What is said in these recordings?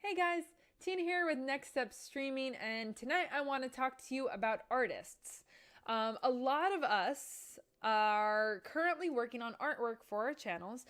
Hey guys, Tina here with Next Step Streaming, and tonight I want to talk to you about artists. A lot of us are currently working on artwork for our channels.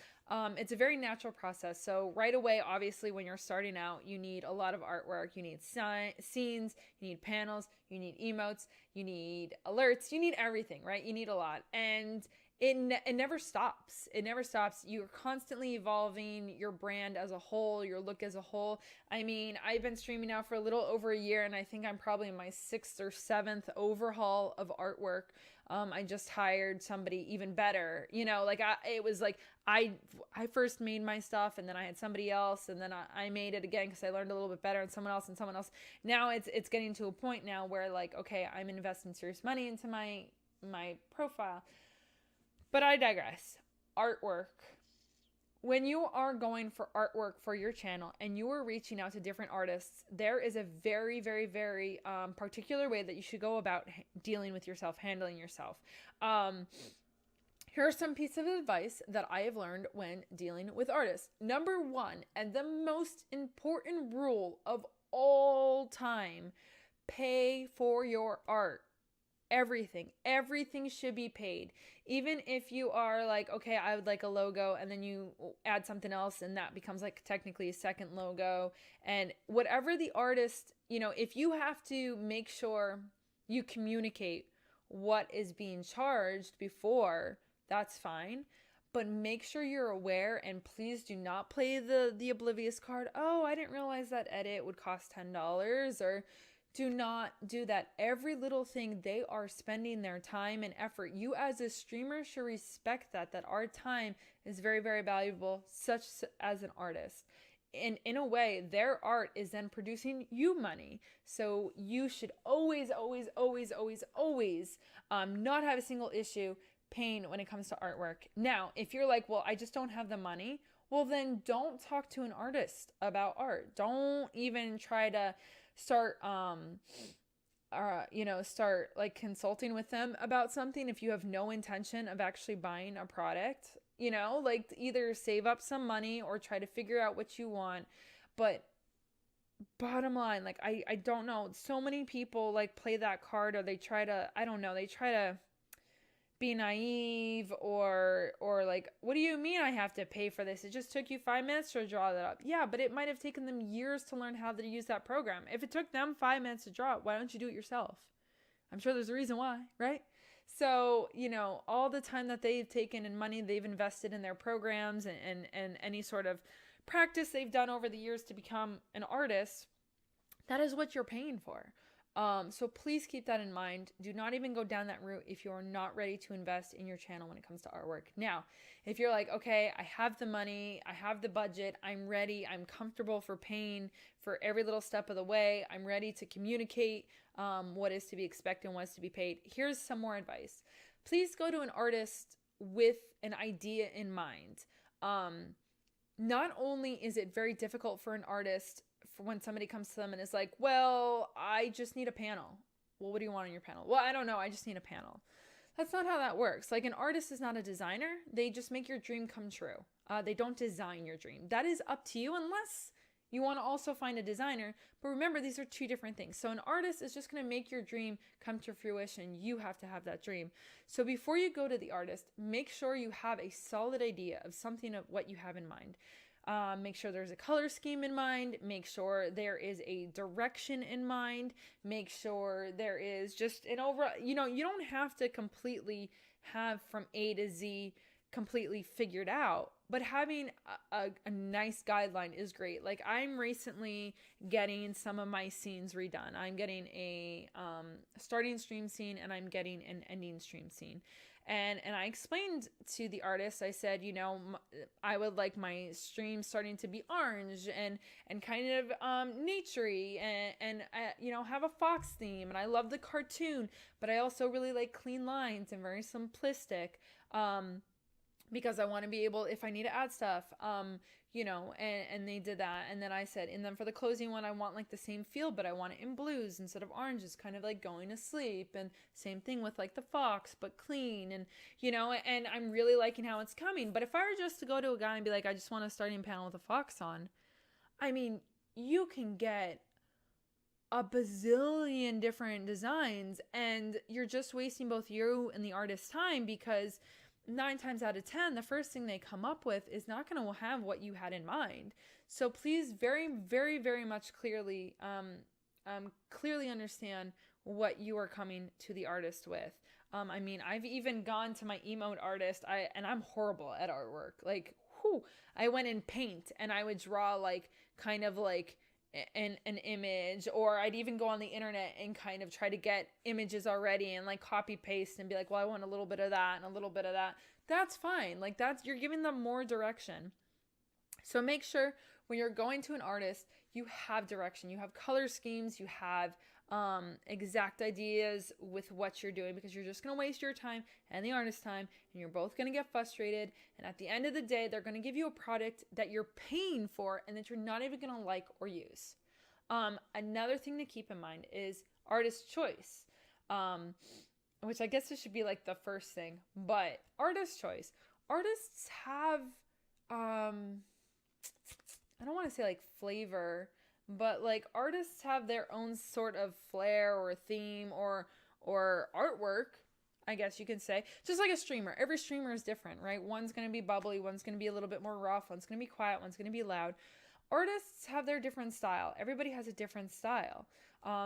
It's a very natural process. So right away, obviously, when you're starting out, you need a lot of artwork. You need scenes, you need panels, you need emotes, you need alerts, you need everything, right? You need a lot. And it never stops. It never stops. You're constantly evolving your brand as a whole, your look as a whole. I mean, I've been streaming now for a little over a year, and I think I'm probably in my sixth or seventh overhaul of artwork. I just hired somebody even better. It was like I first made my stuff, and then I had somebody else, and then I made it again because I learned a little bit better, and someone else and someone else. Now it's getting to a point now where like, okay, I'm investing serious money into my profile. But I digress. Artwork. When you are going for artwork for your channel and you are reaching out to different artists, there is a very, very, very particular way that you should go about dealing with yourself, handling yourself. Here are some pieces of advice that I have learned when dealing with artists. Number one, and the most important rule of all time, pay for your art. Everything should be paid. Even if you are like, okay, I would like a logo, and then you add something else and that becomes like technically a second logo. And whatever the artist, if you have to make sure you communicate what is being charged before, that's fine. But make sure you're aware, and please do not play the oblivious card. Oh, I didn't realize that edit would cost $10, or do not do that. Every little thing, they are spending their time and effort. You as a streamer should respect that our time is very, very valuable, such as an artist. And in a way, their art is then producing you money. So you should always, always, always, always, always not have a single issue paying when it comes to artwork. Now, if you're like, well, I just don't have the money, well, then don't talk to an artist about art. Don't even try to start start like consulting with them about something if you have no intention of actually buying a product. Like either save up some money or try to figure out what you want. But bottom line, like I don't know, so many people like play that card, or they try to, I don't know, they try to be naive, or like, what do you mean I have to pay for this? It just took you 5 minutes to draw that up. Yeah, but it might have taken them years to learn how to use that program. If it took them 5 minutes to draw it, why don't you do it yourself? I'm sure there's a reason why, right? So, all the time that they've taken and money they've invested in their programs, and any sort of practice they've done over the years to become an artist, that is what you're paying for. So please keep that in mind. Do not even go down that route if you're not ready to invest in your channel when it comes to artwork. Now, if you're like, okay, I have the money, I have the budget, I'm ready, I'm comfortable for paying for every little step of the way, I'm ready to communicate what is to be expected and what is to be paid, here's some more advice. Please go to an artist with an idea in mind. Not only is it very difficult for an artist when somebody comes to them and is like, well, I just need a panel. Well, what do you want on your panel? Well, I don't know. I just need a panel. That's not how that works. Like, an artist is not a designer. They just make your dream come true. They don't design your dream. That is up to you, unless you want to also find a designer. But remember, these are two different things. So an artist is just going to make your dream come to fruition. You have to have that dream. So before you go to the artist, make sure you have a solid idea of something of what you have in mind. Make sure there's a color scheme in mind. Make sure there is a direction in mind. Make sure there is just an overall, you don't have to completely have from A to Z completely figured out, but having a nice guideline is great. Like, I'm recently getting some of my scenes redone. I'm getting a starting stream scene, and I'm getting an ending stream scene. And I explained to the artist, I said, I would like my stream starting to be orange and kind of naturey, and have a fox theme. And I love the cartoon, but I also really like clean lines and very simplistic. Because I want to be able, if I need to add stuff, and they did that. And then I said, and then for the closing one, I want like the same feel, but I want it in blues instead of oranges, kind of like going to sleep. And same thing with like the fox, but clean. And, and I'm really liking how it's coming. But if I were just to go to a guy and be like, I just want a starting panel with a fox on, I mean, you can get a bazillion different designs, and you're just wasting both you and the artist's time, because 9 times out of 10, the first thing they come up with is not going to have what you had in mind. So please very, very, very much clearly understand what you are coming to the artist with. I mean, I've even gone to my emote artist, and I'm horrible at artwork. Like, I went in paint and I would draw like kind of like an image, or I'd even go on the internet and kind of try to get images already and like copy paste and be like, well, I want a little bit of that and a little bit of that. That's fine. Like, that's, you're giving them more direction. So make sure when you're going to an artist, you have direction, you have color schemes, you have exact ideas with what you're doing, because you're just going to waste your time and the artist's time, and you're both going to get frustrated. And at the end of the day, they're going to give you a product that you're paying for and that you're not even going to like or use. Another thing to keep in mind is artist choice, which I guess this should be like the first thing, but artist choice. Artists have, I don't want to say like flavor, but like artists have their own sort of flair or theme or artwork, I guess you could say. Just like a streamer. Every streamer is different, right? One's going to be bubbly, one's going to be a little bit more rough, one's going to be quiet, one's going to be loud. Artists have their different style. Everybody has a different style.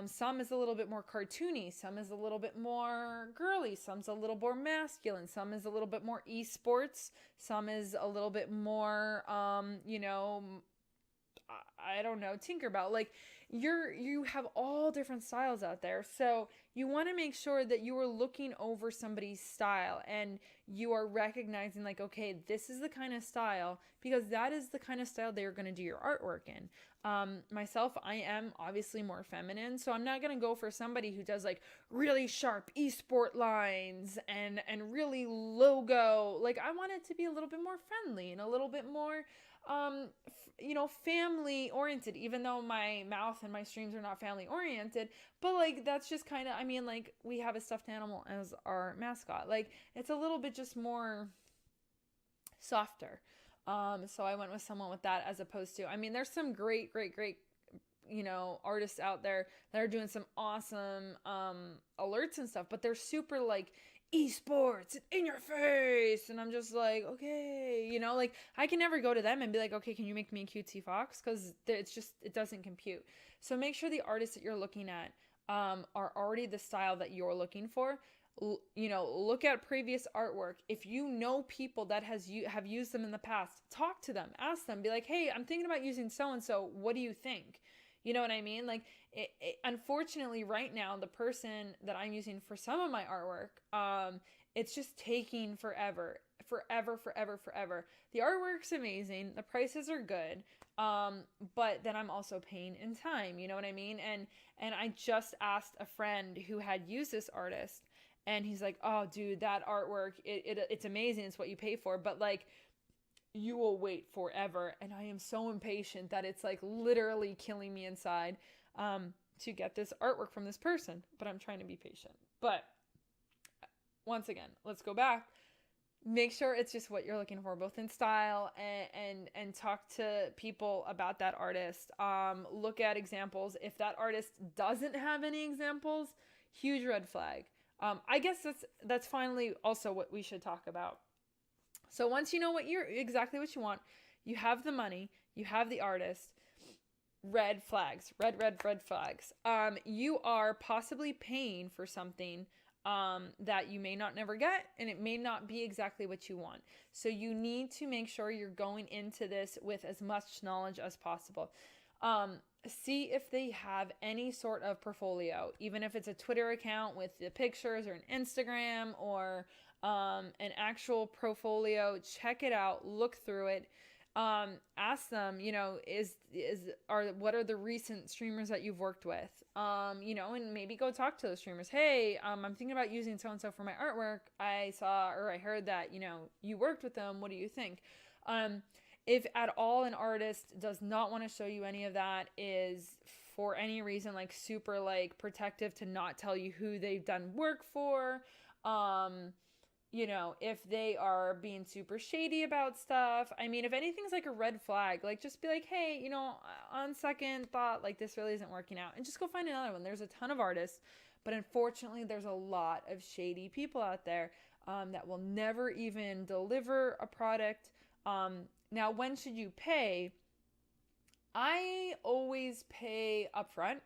Some is a little bit more cartoony, some is a little bit more girly, some's a little more masculine, some is a little bit more esports, some is a little bit more, I don't know, Tinkerbell. Like, you have all different styles out there. So you want to make sure that you are looking over somebody's style and you are recognizing like, okay, this is the kind of style, because that is the kind of style they're going to do your artwork in. Myself, I am obviously more feminine, so I'm not going to go for somebody who does like really sharp esport lines and really logo. Like, I want it to be a little bit more friendly and a little bit more family oriented, even though my mouth and my streams are not family oriented. But like, that's just kind of, I mean, like, we have a stuffed animal as our mascot. Like, it's a little bit just more softer. So I went with someone with that, as opposed to, I mean, there's some great artists out there that are doing some awesome alerts and stuff, but they're super like esports in your face, and I'm just like, okay, like, I can never go to them and be like, okay, can you make me a cutesy fox, because it doesn't compute. So make sure the artists that you're looking at are already the style that you're looking for. Look at previous artwork. If you know people that have used them in the past, talk to them, ask them, be like, hey, I'm thinking about using so and so, what do you think? You know what I mean? Like, unfortunately, right now, the person that I'm using for some of my artwork, it's just taking forever. The artwork's amazing. The prices are good. But then I'm also paying in time. You know what I mean? And I just asked a friend who had used this artist, and he's like, oh, dude, that artwork, it's amazing. It's what you pay for. But like, you will wait forever, and I am so impatient that it's like literally killing me inside to get this artwork from this person, but I'm trying to be patient. But once again, let's go back. Make sure it's just what you're looking for, both in style and talk to people about that artist. Look at examples. If that artist doesn't have any examples, huge red flag. I guess that's finally also what we should talk about. So once you know exactly what you want, you have the money, you have the artist, red flags, red flags. You are possibly paying for something that you may not never get, and it may not be exactly what you want. So you need to make sure you're going into this with as much knowledge as possible. See if they have any sort of portfolio, even if it's a Twitter account with the pictures, or an Instagram, or an actual portfolio. Check it out, look through it. Ask them, what are the recent streamers that you've worked with? And maybe go talk to those streamers. Hey, I'm thinking about using so-and-so for my artwork. I saw, or I heard that, you worked with them. What do you think? If at all an artist does not want to show you any of that, is for any reason like super like protective to not tell you who they've done work for, if they are being super shady about stuff. I mean, if anything's like a red flag, like just be like, hey, on second thought, like this really isn't working out, and just go find another one. There's a ton of artists, but unfortunately there's a lot of shady people out there that will never even deliver a product. Now, when should you pay? I always pay upfront.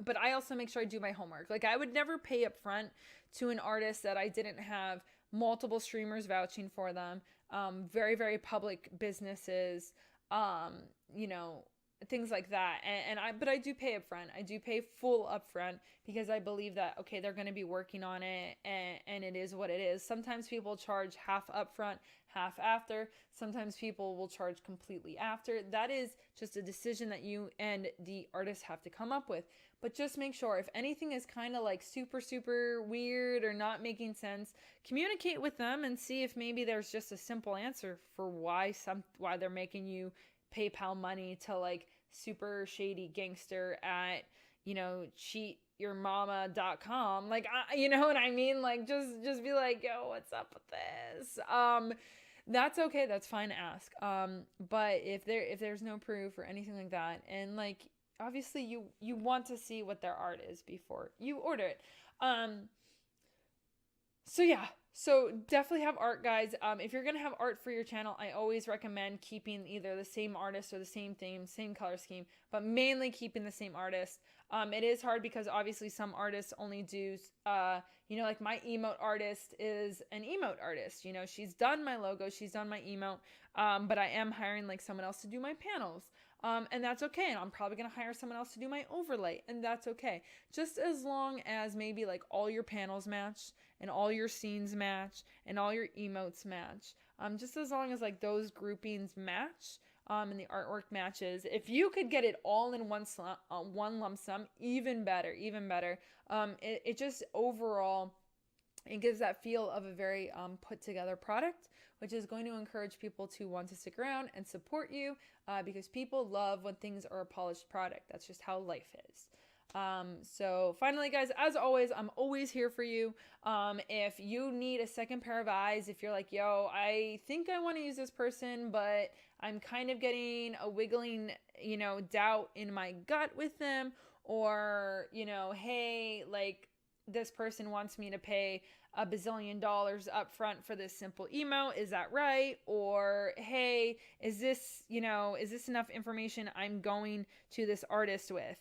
But I also make sure I do my homework. Like, I would never pay upfront to an artist that I didn't have multiple streamers vouching for them, very, very public businesses, you know, things like that. But I do pay upfront. I do pay full upfront because I believe that, okay, they're going to be working on it, and it is what it is. Sometimes people charge half upfront, half after. Sometimes people will charge completely after. That is just a decision that you and the artist have to come up with. But just make sure, if anything is kind of like super, super weird or not making sense, communicate with them and see if maybe there's just a simple answer for why they're making you PayPal money to like super shady gangster at, cheatyourmama.com. Like, you know what I mean? Like, just be like, yo, what's up with this? That's okay. That's fine to ask. But if there's no proof or anything like that, and like, obviously you want to see what their art is before you order it. So definitely have art, guys. If you're going to have art for your channel, I always recommend keeping either the same artist or the same theme, same color scheme, but mainly keeping the same artist. It is hard because obviously some artists only do, like my emote artist is an emote artist. She's done my logo, she's done my emote, but I am hiring like someone else to do my panels. And that's okay. And I'm probably going to hire someone else to do my overlay, and that's okay. Just as long as maybe like all your panels match and all your scenes match and all your emotes match. Just as long as like those groupings match, and the artwork matches. If you could get it all in one lump sum, even better. It just overall, it gives that feel of a very put together product, which is going to encourage people to want to stick around and support you, because people love when things are a polished product. That's just how life is. So finally, guys, as always, I'm always here for you. If you need a second pair of eyes, if you're like, yo, I think I want to use this person, but I'm kind of getting a wiggling, doubt in my gut with them, or, hey, like, this person wants me to pay $1 bazillion up front for this simple emote. Is that right? Or, hey, is this enough information I'm going to this artist with,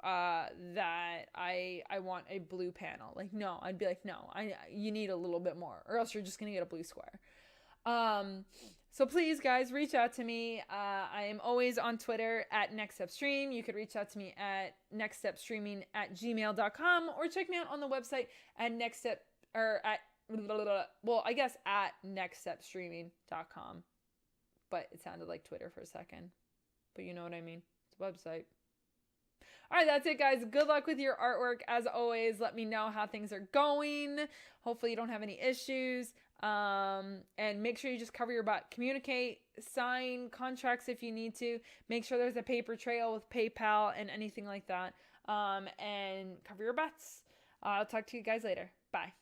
that I want a blue panel? Like, no, I'd be like, no, you need a little bit more, or else you're just going to get a blue square. So please, guys, reach out to me. I am always on Twitter at NextStepStream. You could reach out to me at nextstepstreaming@gmail.com, or check me out on the website at at nextstepstreaming.com. But it sounded like Twitter for a second. But you know what I mean. It's a website. All right, that's it, guys. Good luck with your artwork. As always, let me know how things are going. Hopefully you don't have any issues. And make sure you just cover your butt. Communicate, sign contracts if you need to. Make sure there's a paper trail with PayPal and anything like that. And cover your butts. I'll talk to you guys later. Bye.